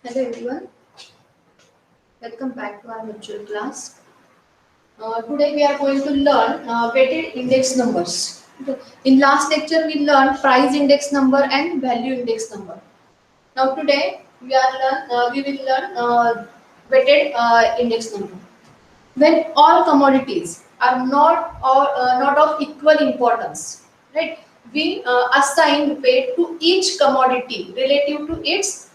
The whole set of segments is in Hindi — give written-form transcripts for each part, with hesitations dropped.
Hello everyone, welcome back to our virtual class. Today we are going to learn weighted index numbers. Okay. In last lecture we learned price index number and value index number. Now today we will learn weighted index number. When all commodities are not of equal importance, right? We assign weight to each commodity relative to its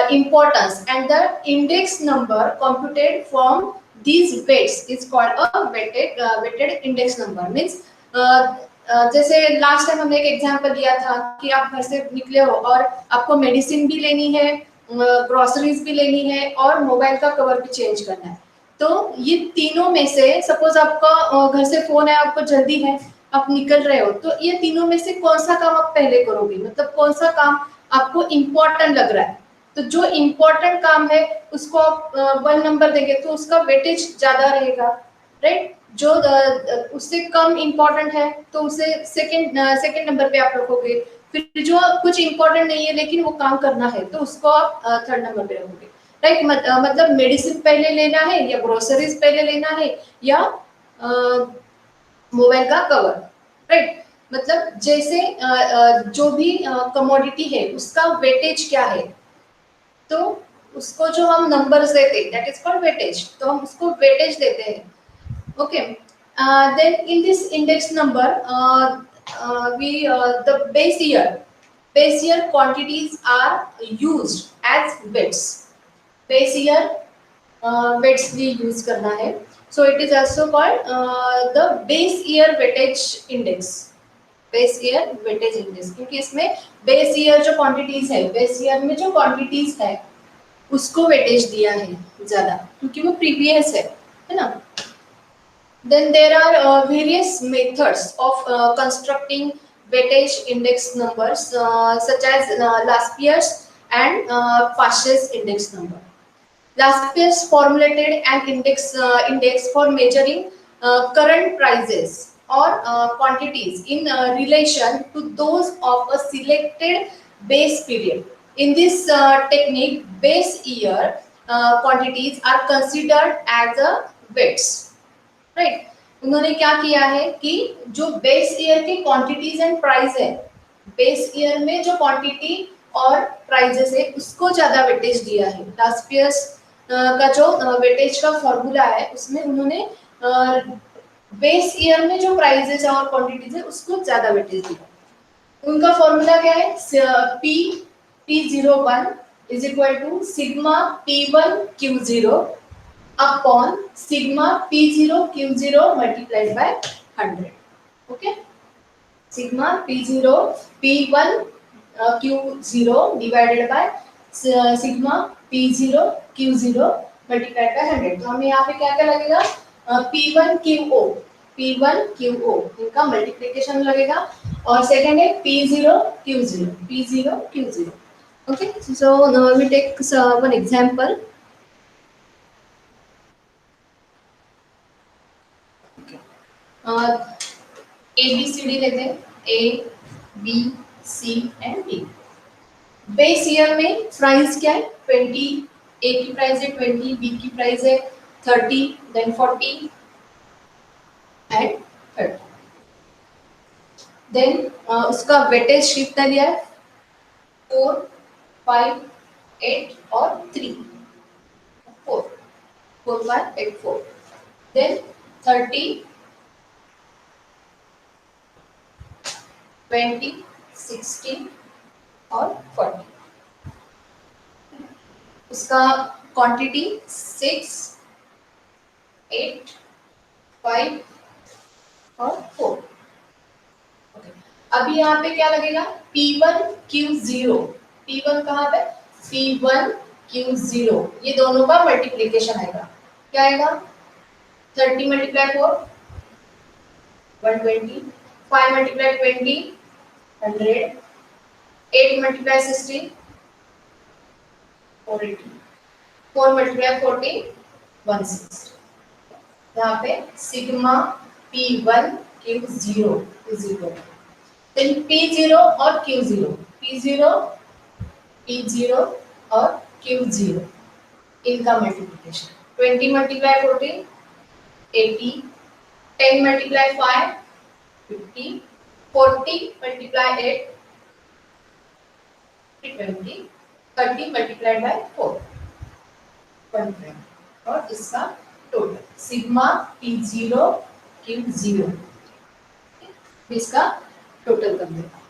importance, and the index number computed from these weights is called a weighted index number. Means जैसे लास्ट टाइम हमने एक एग्जांपल दिया था कि आप घर से निकले हो और आपको मेडिसिन भी लेनी है, ग्रोसरीज भी लेनी है और मोबाइल का कवर भी चेंज करना है। तो ये तीनों में से सपोज आपका घर से फोन है, आपको जल्दी है, आप निकल रहे हो, तो ये तीनों में से कौन सा काम आप पहले करोगे, मतलब कौन सा काम आपको इम्पोर्टेंट लग रहा है। तो जो इम्पोर्टेंट काम है उसको आप 1 नंबर देंगे तो उसका वेटेज ज्यादा रहेगा, राइट। जो उससे कम इम्पोर्टेंट है तो उसे सेकंड नंबर पे आप रखोगे। फिर जो कुछ इम्पोर्टेंट नहीं है लेकिन वो काम करना है तो उसको आप थर्ड नंबर पे रखोगे, राइट। मतलब मेडिसिन पहले लेना है या ग्रोसरीज पहले लेना है या मोबाइल का कवर, राइट। मतलब जैसे जो भी कमोडिटी है उसका वेटेज क्या है, तो उसको जो हम नंबर्स देते हैं दैट इज कॉल्ड वेटेज, तो हम उसको वेटेज देते हैं। Okay, then in this index number the base year quantities are used as weights. Base year weights भी यूज करना है, so it is also called the base year weightage index. Base year weightage index, क्योंकि इसमें बेस ईयर जो क्वांटिटीज है, बेस ईयर में जो क्वांटिटीज है उसको वेटेज दिया है ज्यादा क्योंकि वो प्रीवियस है ना। Then there are various methods of constructing weightage index numbers such as Laspier's and Fash's index number. Laspier's formulated an index for measuring current prices or quantities in relation to those of a selected base period. In this technique, base year quantities are considered as weights, right. उन्होंने क्या किया है कि जो बेस ईयर की क्वांटिटीज एंड प्राइस है, बेस ईयर में जो क्वांटिटी और प्राइजेस है उसको ज्यादा वेटेज दिया है। लास्पियर्स का जो वेटेज का फॉर्मूला है उसमें उन्होंने बेस ईयर में जो प्राइजेस और क्वांटिटीज है उसको ज्यादा वेटेज दिया। उनका फॉर्मूला क्या है, P01 is equal to sigma P1 Q0 upon sigma P0 Q0 multiplied by 100. Okay, sigma P0 P1 Q0 divided by sigma P0 Q0 multiplied by 100. तो हमें यहाँ पे क्या क्या लगेगा, P1 QO इनका मल्टीप्लिकेशन लगेगा और सेकंड है P0 Q0. Okay, so now we take one example. ABCD लेते हैं, A B C and D। Base year में प्राइस क्या है 20, A की प्राइस है 20, B की प्राइस है 30, देन 40 एंड 30। देन उसका वेटेज कितना दिया है 4, 5, 8 और 3, 4, 5, 8, 4। देन 30, 20, 60 और 40। उसका क्वांटिटी 6, 8, 5 और 4। okay. अभी यहाँ पे क्या लगेगा P1 Q0, P1 कहाँ पे P1 Q0, ये दोनों का मल्टीप्लिकेशन आएगा, क्या आएगा 30 मल्टीप्लाई 4 120, 5 मल्टीप्लाई 20 100, 8 मल्टीप्लाई 60 480, 4 मल्टीप्लाई 40 160। यहाँ पे sigma P1 Q0 is equal to P0 और Q0, P0 और Q0 इनका multiplication 20 multiply 14 80 10 multiply 5 50 40 multiply 8 20 30 multiplied by 4 120 और इसका टोटल सिग्मा P0 Q0 इसका टोटल कर देगा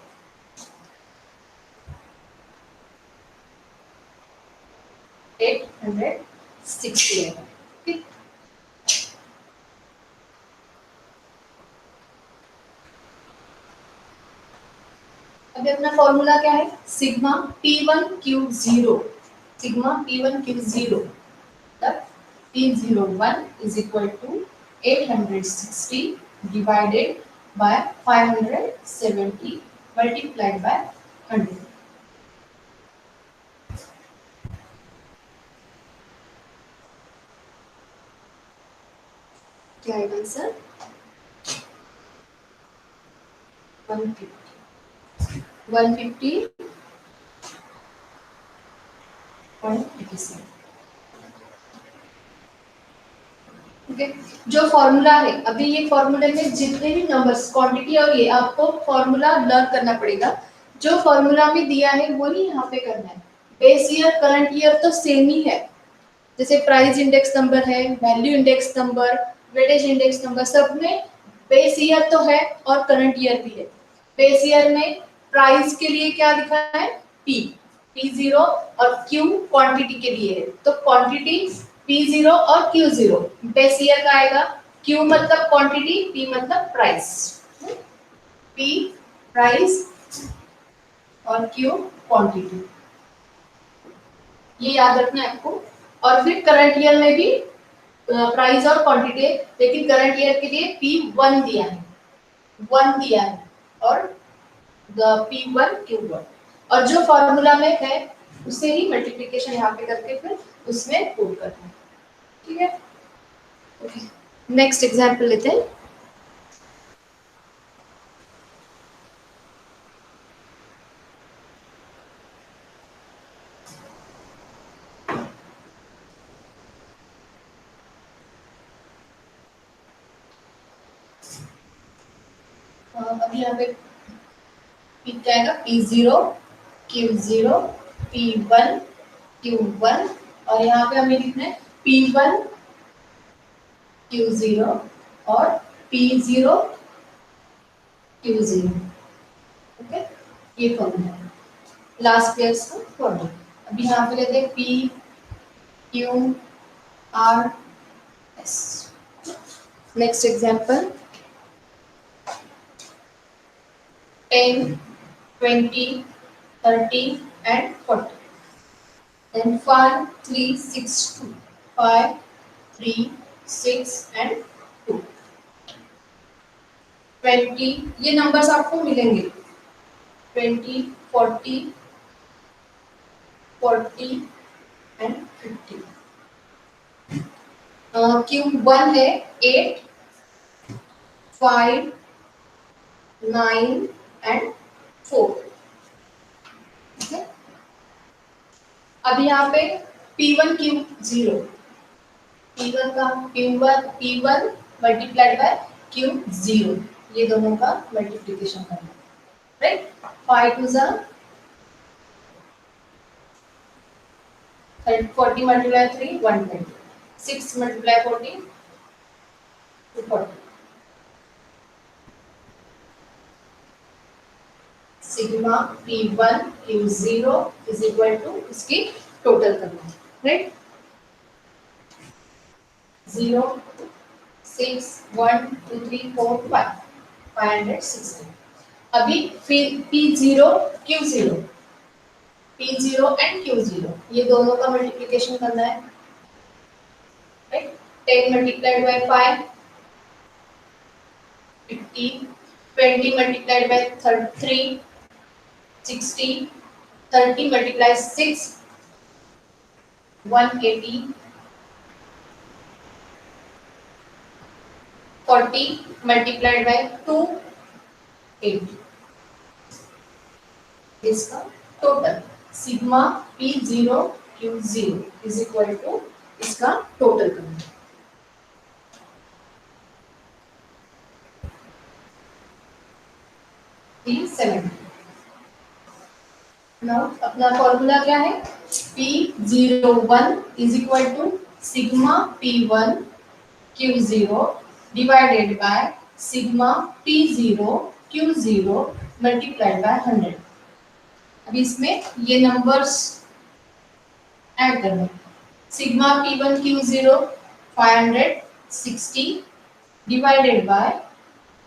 860 है। ठीक अभी अपना फॉर्मूला क्या है sigma P1 Q0 sigma P1 Q0 तब P01 is equal to 860 divided by 570 multiplied by 100 क्या आएगा आंसर 150 150.87 ओके जो फॉर्मूला है अभी ये फॉर्मूले में जितने भी नंबर्स क्वांटिटी और ये आपको फॉर्मूला लर्न करना पड़ेगा जो फॉर्मूला में दिया है वही यहाँ पे करना है बेस ईयर करंट ईयर तो सेम ही है जैसे प्राइस इंडेक्स नंबर है value index number weightage index number सब में बेस ईयर तो है और करंट ईयर भी है बेस ईयर में प्राइस के लिए क्या लिखा है P0 और Q क्वांटिटी के लिए है तो क्वांटिटी P0 और Q0 बेस ईयर का आएगा Q मतलब क्वांटिटी P मतलब प्राइस P प्राइस और Q क्वांटिटी ये याद रखना है आपको और फिर करंट ईयर में भी प्राइस और क्वांटिटी लेकिन करंट ईयर के लिए P1 दिया है 1 दिया है और P1 Q1 और जो फॉर्मूला में है उससे ही मल्टीप्लिकेशन यहाँ पे करके फिर उसमें पुट करना है ठीक है ओके नेक्स्ट एग्जांपल लेते हैं अभी यहाँ पे P क्या आएगा P0 Q0 P1 Q1 और यहाँ पे हमें लिखना है P1 Q0 और P0 Q0 ओके ये फॉर्मूला है लास्ट पेयर्स का फॉर्मूला अभी यहाँ पे लेते हैं P Q R S next example 10 20 30 and 40 then 5 3 6 2 5 3 6 and 2 20 ये नंबर्स आपको मिलेंगे 20 40 40 and 50 Q1 है 8 5 9 and 4 ठीक है अब यहाँ पे P1 Q0 P1 का P1 मल्टीप्लाइड बाय Q0 ये दोनों का मल्टीप्लिकेशन करना राइट 5 2 जा 40 multiply 3 120 6 multiply 40 240 sigma P1 Q0 is equal to इसकी टोटल करना राइट 0 6 1 2 3 4 5 560 अभी फिर P0 Q0 P0 and Q0 ये दोनों का मल्टीप्लिकेशन करना है right 10 multiplied by 5 50 20 multiplied by 3 60 30 multiply 6 180 40 multiplied by 2 80 इसका total sigma P0 Q0 is equal to इसका टोटल करना P70। नाउ अपना फॉर्मूला क्या है, P01 is equal to sigma P1 Q0 divided by sigma P0 Q0 multiplied by 100। अब इसमें ये नंबर्स ऐड करना, sigma P1 Q0 560 divided by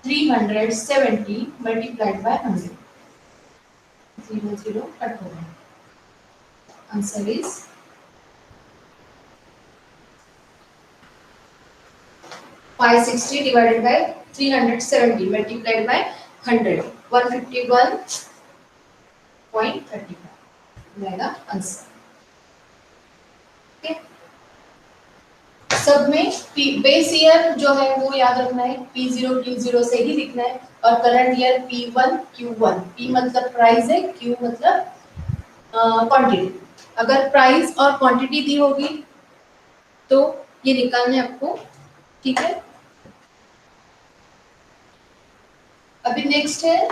370 multiplied by 100, 0 0 cut हो गया, answer is 560 divided by 370 multiplied by 100, 151.35 रहेगा आंसर। ओके, सब में बेस ईयर जो है वो याद रखना है, P0 Q0 से ही लिखना है, और current year P1 Q1, P मतलब प्राइस है, Q मतलब क्वांटिटी। अगर प्राइस और क्वांटिटी दी होगी तो ये निकालना है आपको, ठीक है। अभी नेक्स्ट है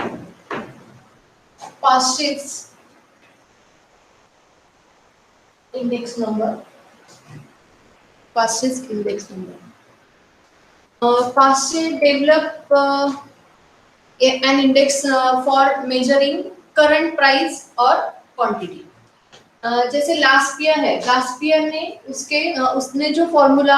पास्टेज इंडेक्स नंबर, पास्टेज index number. Pastel develop an index for measuring current price और quantity। जैसे लास्पियर है, लास्पियर ने उसने जो फॉर्मूला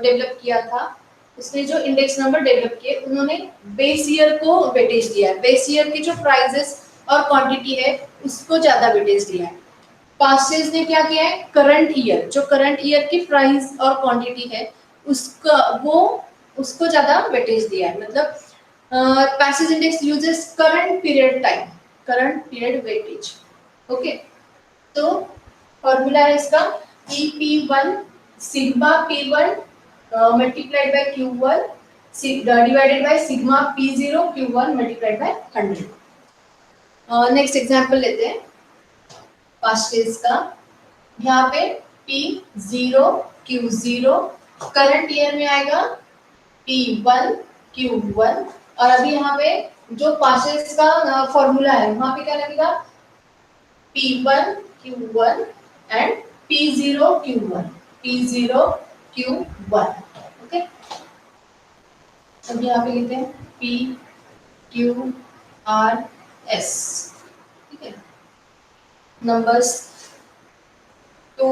डेवलप किया था, उसने जो इंडेक्स नंबर डेवलप किए, उन्होंने बेस ईयर को वेटेज दिया है, बेस ईयर की जो प्राइसेस और क्वांटिटी है उसको ज्यादा वेटेज दिया है। पास्टेज ने क्या किया है, करंट ईयर, जो करंट ईयर की प्राइस और क्वांटिटी है उसको ज्यादा वेटेज दिया है। मतलब passage index uses current period time, current period weightage. Okay, तो फॉर्मूला है इसका P1 sigma P1 multiplied by Q1 divided by sigma P0 Q1 multiplied by 100। Next example लेते हैं पास्टेज का। यहाँ पे P0 Q0 करंट ईयर में आएगा P1 Q1, और अभी यहाँ पे जो पासेस का फॉर्मूला है वहां पे क्या लगेगा, P1 Q1 and P0 Q1, P0 Q1। Okay, अब यहाँ पे लिखते हैं P Q R S, ठीक है। नंबर्स 2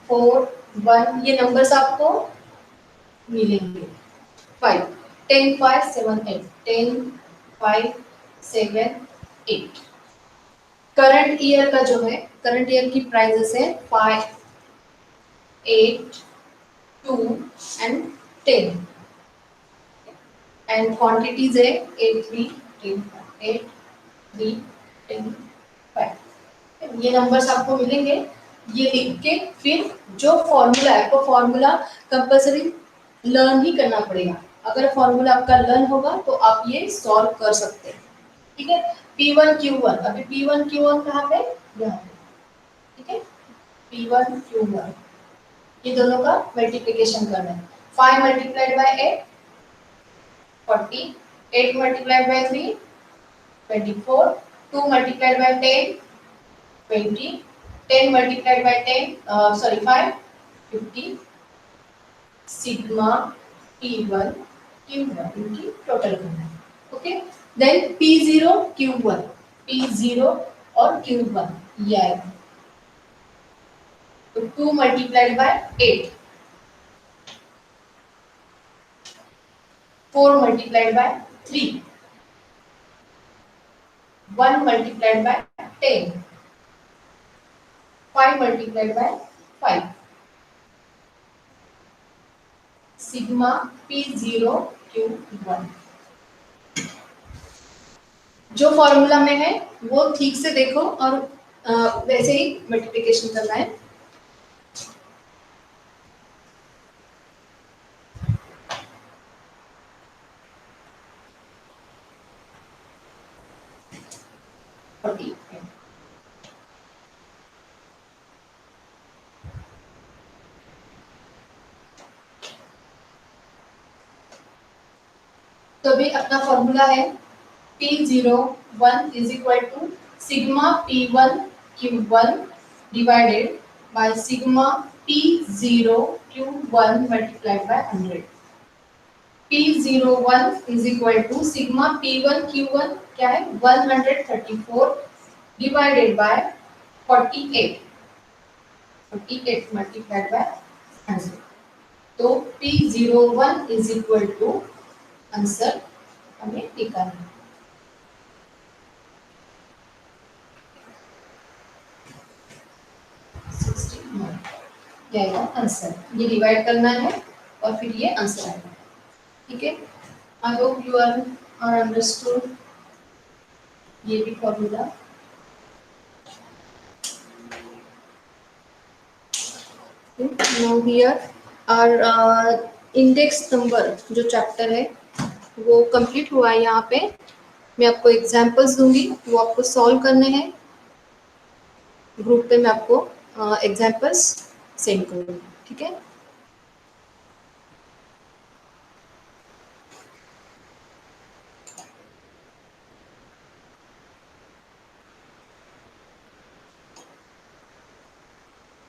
4 1, ये नंबर्स आपको मिलेंगे। 5 10 5 7 8, 10 5 7 8। करंट ईयर का जो है, करंट ईयर की प्राइजेस है 5 8 2 एंड 10, एंड क्वांटिटीज है 8 3 10 8 3 10 5। ये नंबर्स आपको मिलेंगे, ये लिख के फिर जो फॉर्मूला है, आपको फॉर्मूला कंपल्सरी लर्न ही करना पड़ेगा। अगर फॉर्मूला आपका लर्न होगा तो आप ये सॉल्व कर सकते हैं, ठीक है। P1 Q1, अभी P1 Q1 कहाँ पे, यहाँ पे, ठीक है। P1 Q1, ये दोनों का मल्टीप्लिकेशन करना है। 5 multiplied by 8 40, 8 multiplied by 3 24, 2 multiplied by 10 20, 10 multiplied by 5 50, sigma P1 Q1 इनकी टोटल करना है। Okay, then P0 Q1, P0 और Q1 ये आएगा, तो 2 multiplied by 8, 4 multiplied by 3, 1 multiplied by 10, 5 multiplied by 5, sigma P0 Q1। जो फॉर्मूला में है वो ठीक से देखो और वैसे ही मल्टीप्लिकेशन करना है। अपना फॉर्मूला है P01 is equal to sigma P1 Q1 divided by sigma P0 Q1 multiplied by 100। P01 is equal to sigma P1 Q1 क्या है 134 डिवाइडेड बाय 48 मल्टीप्लाइड बाय 100। तो P01 is equal to answer हमें निकालना है। ये आएगा आंसर, ये डिवाइड करना है और फिर ये आंसर आएगा। ठीक है, I hope you are understood ये भी formula. Now here our index number जो चैप्टर है वो कंप्लीट हुआ है। यहाँ पे मैं आपको एग्जांपल्स दूंगी, वो आपको सॉल्व करने हैं। ग्रुप पे मैं आपको एग्जांपल्स सेंड करूँगी। ठीक है।